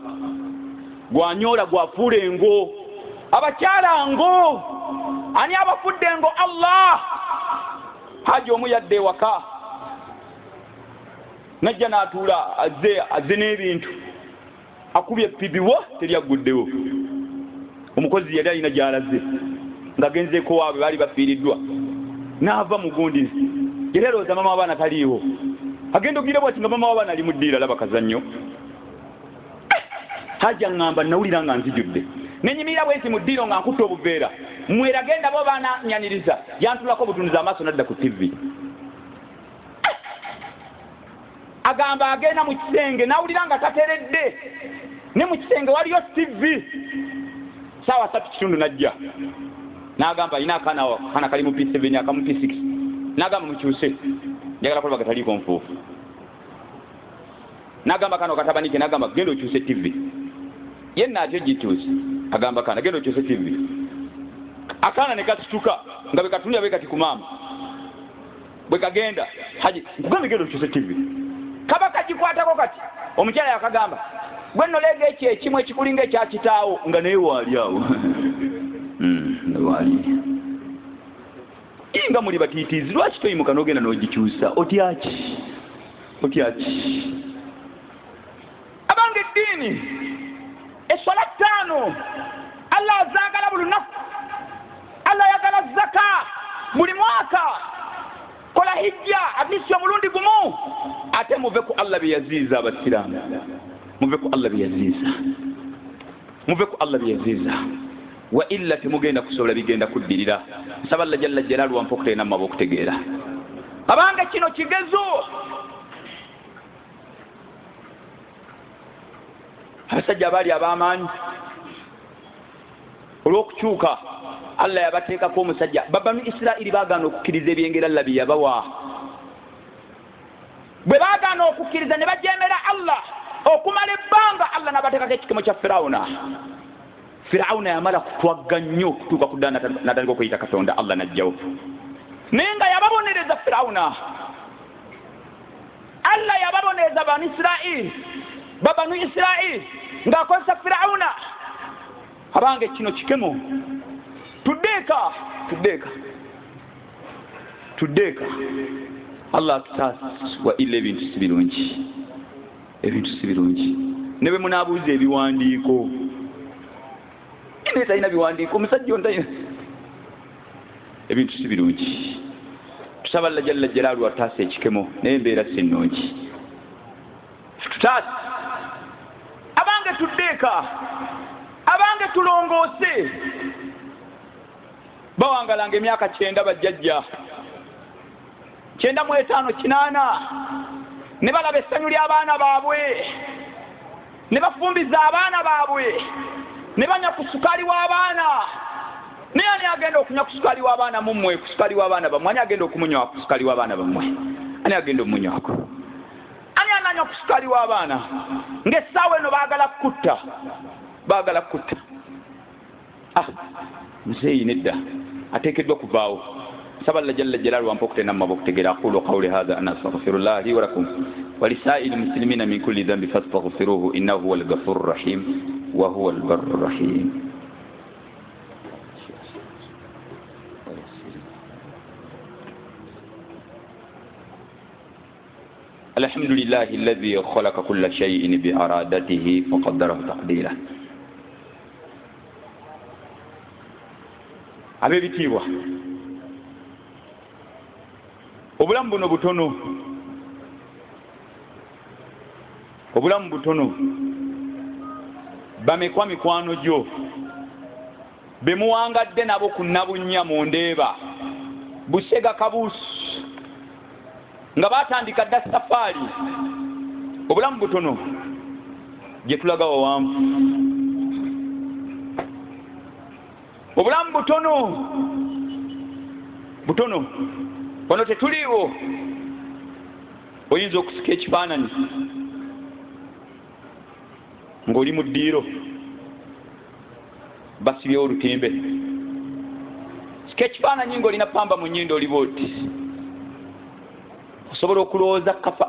gwanyoola, gwafuula engo. Abakyala ngo ani abafudde ngo? Allah. Haji omu yadde ewaka najja n'atuula azze n'ebintu, akubye pibiwa teryagguddewo. Omukozi yali alina gy'alaze ng'agenzeeko waabwe baali bafiiriddwa, n'ava mu gundi. Yali alowooza mama w'abaana taliiwo, agenda okugira bw'ati nga mama w'abaana ali mu ddiira, alaba kazannyo. Haji aŋŋamba nawulira nga nzijudde, nenyimirira bwenti mu ddiiro nga nkutta obuveera. Mwera genda bo baananyaniriza, yantulako obutunuza amaaso nadda ku TV. Agamba agenda mu kisenge, nawulira nga tateredde, ne mu kisenge waliyo TV. Saawa 3:30 najja n'agamba alina akaana kali mu P7 akamu P6, n'agamba mukyuse, njagala kulaba gataliiko nfuufu. N'agamba kano katabanike, n'agamba genda okyuse TV. Yenna ate gikyuse, agamba kaana genda okyuse TV. Akaana ne kasituka nga bwe katunula bwe kati ku maama, bwe kagenda Haji nkugambye genda okyuse TV. Kaba kagikwatako kati omukyala yakagamba gwe nno leega ekyo ekimu ekikulinga ekya kitaawo nga naye waali awo. Nga muli batiitiizi, lwaki toyimuka n'ogenda n'ogikyusa? Otyaki? Abange eddiini eswala 5 Allah azaagala buli lunaku, Allah ayagala zaka buli mwaka, kola hijja abisi omulundi gumu, ate muve ku Allah byeyaziiza abasiraamu, muve ku Allah byeyaziiza, wa illa temugenda kusobola bigenda kuddirira. Nsaba Allah jalla jalaalu wampa okuteena mu maboko okutegeera. Abange kino kigezo. Abasajja abaali ab'amaanyi olw'okukyuka Allah yabateekako omusajja. Banu Isirairi baagaana okukkiriza ebyengera Allah bye yabawa. Bwe baagaana okukkiriza ne bajeemera Allah okumala ebbanga, Allah n'abateekako ekikemo kya Firawuna yamala kutwagga nnyo okutuuka ku dda n'atandika okuyita Katonda. Allah n'ajjawo naye nga yababonereza Firawuna. Allah yababonereza Banu Isirairi ng'akozesa Firawuna. Abange kino kikemo. Tuddeeka Allah atusaasi wa illa ebintu si birungi. ne bwe munaabuuza ebiwandiiko naye talina biwandiiko omusajja ono talina ebintu si birungi. Tusaba Allah jalla jalaaluhu ataase ekikemo naye embeera si nnungi. Tutaase abange tuddeeka abange tulongoose bawangalanga emyaka 9 bajjajja 9 mu 5 8 ne balaba essanyu ly'abaana baabwe ne bafumbiza abaana baabwe ne banywa ku sukaali w'abaana. Naye ani agenda okunywa ku sukaali w'abaana mummwe ku sukaali w'abaana bammwe? Ani agenda okumunywa ku sukaali w'abaana bammwe? Ani agenda omunywako? Ani ananywa ku sukaali w'abaana? Ng'essaawa eno baagala kutta muzeeyi nedda ateekeddwa kuvaawo. Saba Allah jalla jalaaluhu ampa okutenamma okutegeera. Aqulu qawli hadha ana astaghfirullah li wa lakum wa lisaa'il muslimina min kulli dhanbi fastaghfiruhu innahu huwal ghafurur rahim wa huwal barrur rahim. الحمد لله الذي خلق كل شيء بإرادته فقدره تقديرا. abebitiibwa obulamu buno butono bamekwa mikwano gyo bemuwangadde nabo kunnabunnya mu ndeeba busega kabuusu nga batandika dda safaari. Obulamu butono gye tulaga wawanvu, obulamu butono wano tetuliiwo. Oyinza okusika ekifaananyi ng'oli mu ddiiro basibyewo olutimbe. Sika ekifaananyi ng'olina pamba mu nnyindo oli booti. Osobola okulowooza kafa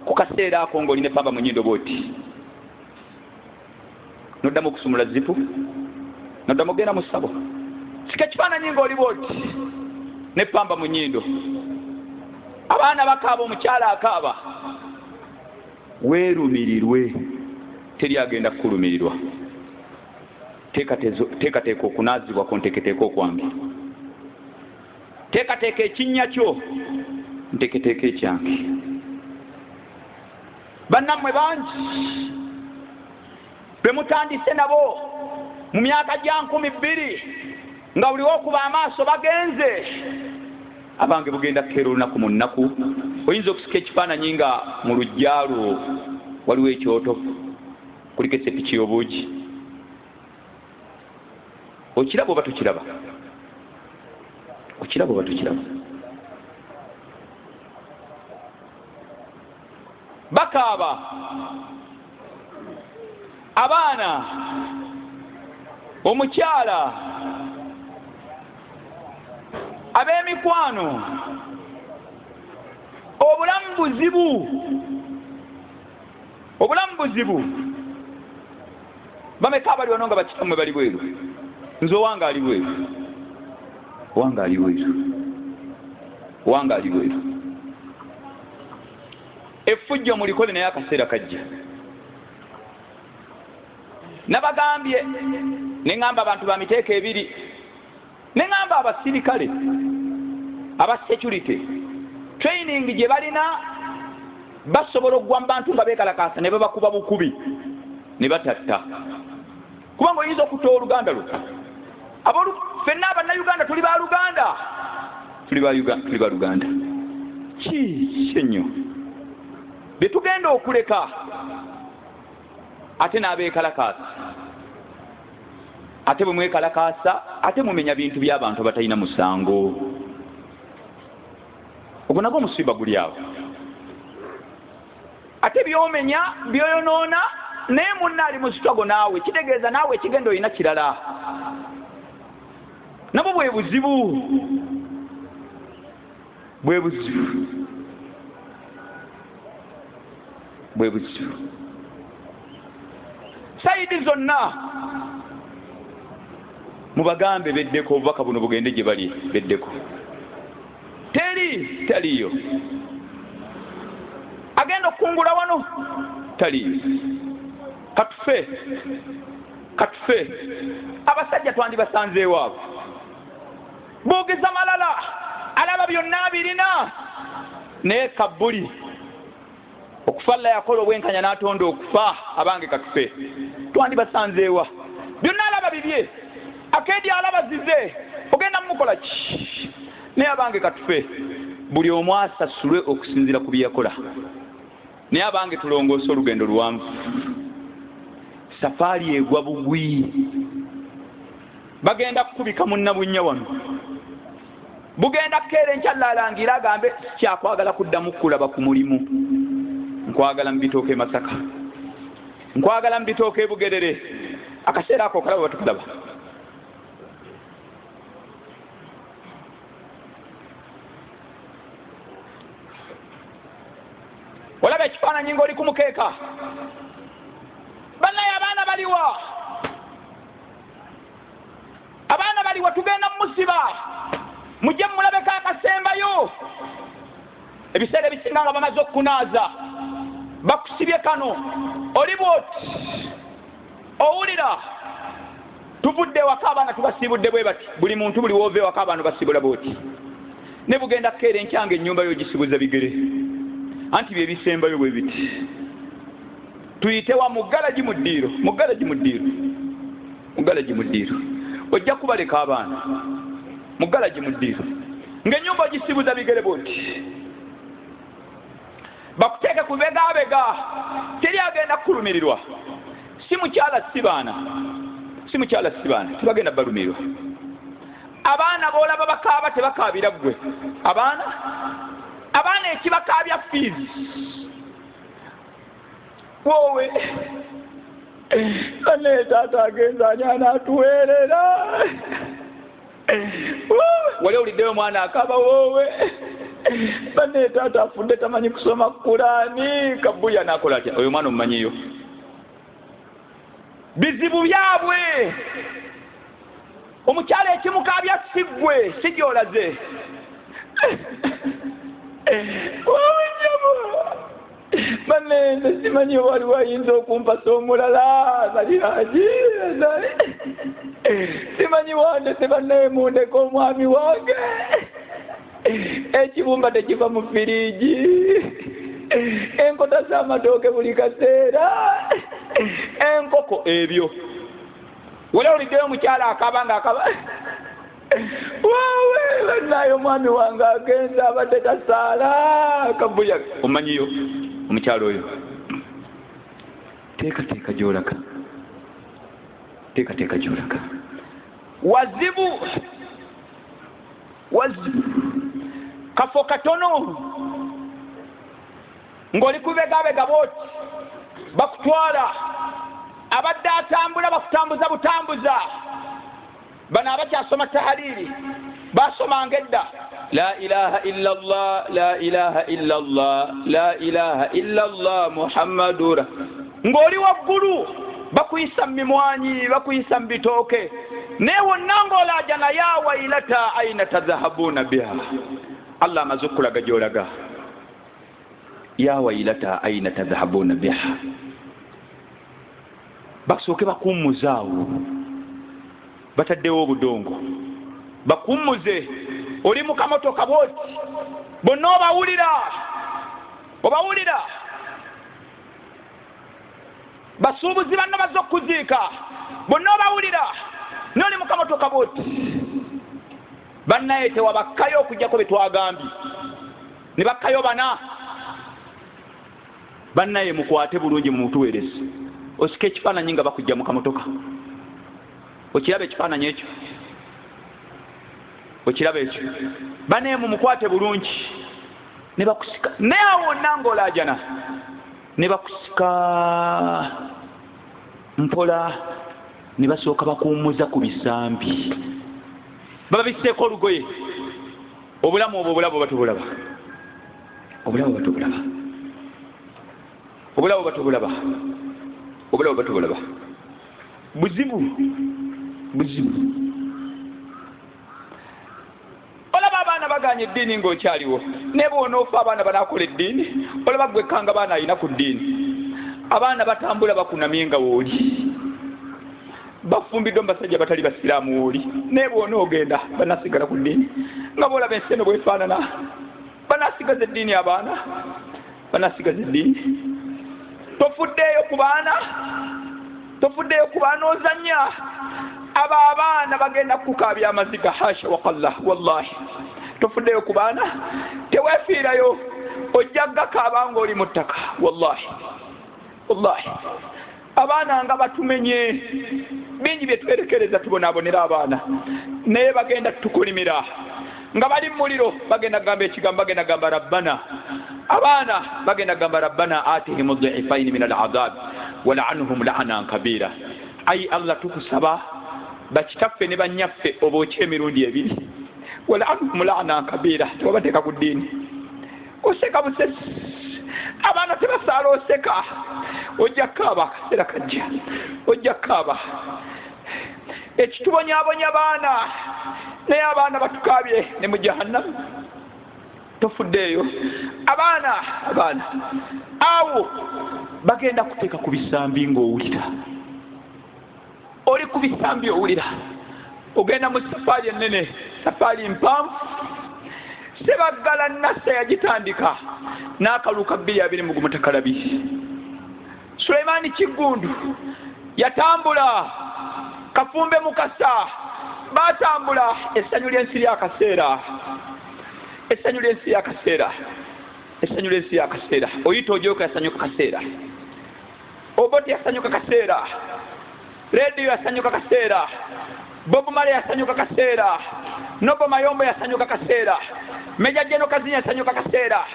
ku kaseera ako ng'olina pamba mu nnyindo booti. Noddamu okusumula zipu, noddamu ogenda mu ssabo. Sika ekifaananyi ng'oli booti ne pamba mu nnyindo. Abaana bakaaba, omukyala akaaba. Weerumirirwe, teri agenda kukulumirirwa. Teekateeka okunaazibwa ku nteeketeeka okwange. Teekateeka ekinnya kyo, nteeketeeka ekyange. Bannammwe bangi bemutandise nabo mu myaka gya 2000 nga buli wokuba amaaso bagenze. Abange bugenda kukeera olunaku mu nnaku. Oyinza okusika ekifaananyi nga mu lujjalo waliwo ekyoto kuliko esepiki y'obuugi. Okiraba oba tokiraba? Okiraba oba tokiraba? Bakaaba abaana, omukyala, ab'emikwano. Obulamu buzibu. Bameka abali wano nga bakitammwe bali bweru? Nze owange ali bweru. Effujjo mulikole naye akaseera kajja. Nabagambye ne ngamba abantu ba miteeko ebiri, ne ngamba abasirikale aba security training gye balina basobola okugwa mu bantu nga beekalakaasa ne babakuba bukubi ne batatta. Kubanga oyinza okutta oluganda lwo. Ffenna abannayuganda tuli ba Luganda. Nnyo betugenda okuleka ate n'abeekalakaasa. Ate bwe mwekalakaasa ate mumenya bintu by'abantu abatalina musango. Ogwo nagwo omusiba guli awo. Ate byomenya byoyonoona naye munna ali mu sitwago naawe, kitegeeza naawe ekigendo olina kirala. Nabwo bwe buzibu. Sayidi zonna mubagambe beddeko, obubaka buno bugende gye bali beddeko. Taliyo agenda okungula wano, taliyo. katufe abasajja twandibasanze ewaabwe boogeza malala alaba byonna birina naye kabbuli okufa alla yakola obwenkanya n'atonda okufa abange katufe twandibasanzeewa byonna alaba bibye akeedi alaba zize ogenda mumukola ki naye abange katufe buli omu asasulwe okusinziira ku byeyakola naye abange tulongoose olugendo luwanvu safaari egwa bugwi bagenda kukubika munnabunnya wano bugenda kukeera enkyalaalangira agambe kyakwagala kuddamu kulaba ku mulimu nkwagala mu bitooke Masaka nkwagala mu bitooke Bugerere akaseera ako okalaba batukulaba olaba ekifaananyi ng'oli ku mukeeka bannaye abaana baliwa tugenda mumusiba mujje mumulabeko akasembayo ebiseera ebisinga nga bamaze okukunaaza bakusibye kano oli bwoti owulira tuvudde ewaka abaana tubasiibudde bwe bati buli muntu buli woova ewaka abaana basibula bwoti ne bugenda kukeera enkyanga ennyumba yo gisibuza bigere anti bye bisembayo bwe biti tuyitewa mugalaji mu ddiiro ojja kubaleka abaana mugalaji mu ddiiro ng'ennyumba ogisibuza bigere bwoti bakuteeke ku begaabega teri agenda kukulumirirwa si mukyala si baana tebagenda balumirirwa abaana boolaba bakaaba tebakaabira ggwe abaana ekibakaabya fiizi wowe ane taata agenza ani anaatuweerera wali oliddeyo omwana akaba wowe bane taata afudde tamanyi kusoma Kurani kabuli anaakola atya oyo mwana omumanyiyo bizibu byabwe omukyala ekimukaabya siggwe si gy'olaze bane simanyi waliwo ayinza okumpasa omulala naliragi simanyi wandese bannaye mundeka omwami wange ekibumba tekiva mu firiigi enkota z'amatooke buli kaseera enkoko ebyo wali oliddeyo omukyala akaba ngaakaba waawe bannaye omwami wange agenza abadde tasaala kabulya omanyiyo omukyala oyo teekateeka gy'olaga wazibu kafo katono ng'oli kubegabega booti bakutwala abadde atambula bakutambuza butambuza bano abakyasoma tahaliri basomanga edda la ilaha illallah muhammadura ng'oli waggulu bakuyisa mu mimwanyi bakuyisa mu bitooke naye wonna ng'olaajana ya wailata aina tadhahabuna biha Allah amaze okulaga gy'olaga ya wailata aina tadhahabuna biha basooke bakummuzaawo bataddewo obudongo bakummuze oli mu kamotoka bwoti bonna obawulira basuubuzi banno bazze okuziika bonna obawulira noli mu kamotoka bwoti bannaye tewabakkayo okugjako be twagambye ne bakkayo bana bannaye mukwate bulungi mu mutuweerezi osika ekifaananyi nga bakujja mu kamotoka okiraba ekifaananyi ekyo bannaye mumukwate bulungi ne bakusika naye awo wonna ng'olaajana ne bakusika mpola ne basooka bakuwummuza ku bisambi baba biseeko olugoye obulamu obwo obulabo batubulaba buzibu olaba abaana baganye eddiini ng'okyaliwo ne boonoofa abaana banaakola eddiini olaba gwe kanga baana alina ku ddiini abaana batambula bakunamye nga wooli, bafumbiddwa mu basajja batali basiraamu wooli, naye bwona ogenda banasigala ku ddiini nga boolaba ensi eno bwefaanana, banasigaza eddiini, abaana banasigaza eddiini. Tofuddeeyo ku baana, tofuddeeyo ku baana ozannya. Abo abaana bagenda kukaabya amaziga, hasha waqalla, wallahi tofuddeeyo ku baana, teweefiirayo, ojja gakaaba ng'oli mu ttaka, wallahi wallahi. Abaana nga batumenye, bingi bye twerekereza tubonaabonera abaana, naye bagenda tukulimira nga bali mu muliro, bagenda gamba ekigambo, bagenda gamba rabbana. Abaana bagenda gamba rabbana atihim dhifaini min al'adhab wal'anhum la'anan kabira. Ayi Allah tukusaba bakitaffe ne banyaffe obokye emirundi ebiri, wal'anhum la'anan kabira. Tewabateeka ku ddiini, oseka busesi, abaana tebasaala oseka, ojja kaaba akaseera kajja, ojja kaaba. Ekitubonyaabonya baana, naye abaana batukaabye ne mu jahannamu. Tofuddeeyo abaana, abaana awo bagenda kuteeka ku bisambi ng'owulira, oli ku bisambi owulira, ogenda mu safaari ennene, safaari mpanvu. Sebaggala Nassa yagitandika n'akaluka 2020 takalabi. Sulaimaani Kiggundu yatambula, Kafumbe Mukasa batambula, essanyu ly'ensi ly'akaseera, essanyu ly'ensi y'akaseera, essanyu ly'ensi y'akaseera. Oyita Ojooka yasanyuka kaseera, Obote yasanyuka kaseera, Rediyo yasanyuka kaseera, Bob Marley yasanyuka kaseera, Nobo Mayombo yasanyuka kaseera, Meja Jeno Kazinya yasanyuka kaseera,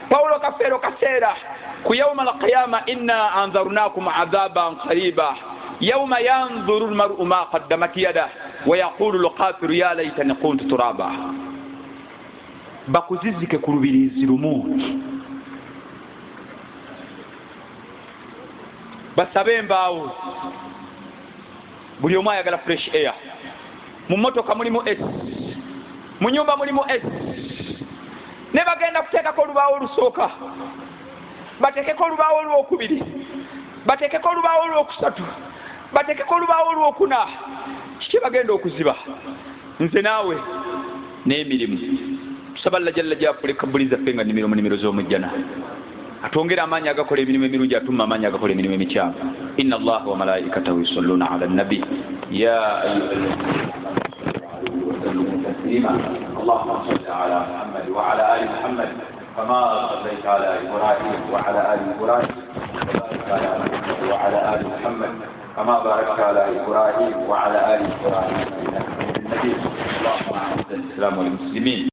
Paulo Kafero kaseera. Ku yawma al-qiyama inna anzarnakum adhaban qariba yawma yanzuru al-mar'u ma qaddamat yada wa yaqulu al-qafiru ya laytani kuntu turaba. Bakuzizike ku lubirizi lumu, basabe embaawo, buli omu ayagala fresh air. Mu mmotoka mulimu S, mu nyumba mulimu S. Ne bagenda kuteekako olubaawo olusooka, bateekeko olubaawo olwokubiri, bateekeko olubaawo olwokusatu, bateekeko olubaawo olwokuna. Kiki bagenda okuziba? Nze naawe n'emirimu. Tusaba Allah jalla jalaluhu kabuliza ffe nga nimiro z'omujjana, atongera amaanyi agakola emirimu emirungi, atumma amaanyi agakola emirimu emikyamu. Inna Allaha wa malaikatahu yusalluna ala nabi ya Allahumma salli ala Muhammad wa ala ali Muhammad kama sallaita ala Ibrahim wa ala ali Ibrahim wa ala ali Muhammad kama barakta ala Ibrahim wa ala ali Ibrahim innaka Hamidum Majid. Allahumma a'izz al-islam wal muslimin.